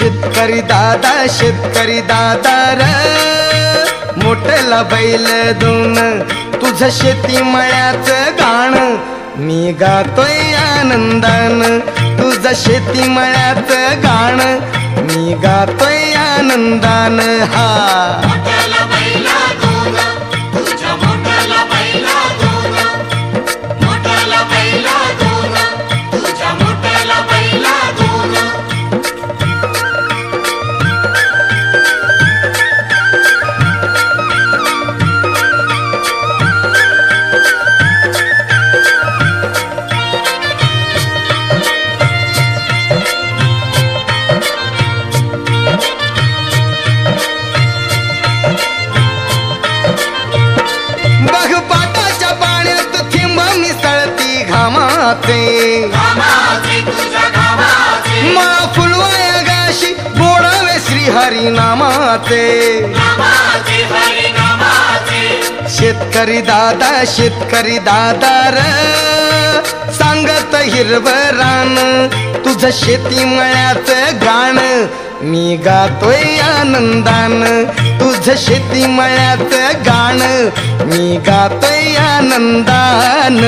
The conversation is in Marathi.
शेतकरी दादा र मोठला बैल दोन तुझं शेती मळ्याचं गाणं मी गातोय आनंदान तुझं शेती मळ्याचं गाणं मी गातोय आनंदान हा मला फुलवाया गाशी गोडावे श्री हरी नामाचे शेतकरी दादा र सांगत हिरवं रान तुझं शेती मळ्याचं गाणं मी गातोय आनंदान तुझं शेती मळ्याचं गाणं मी गातोय आनंदान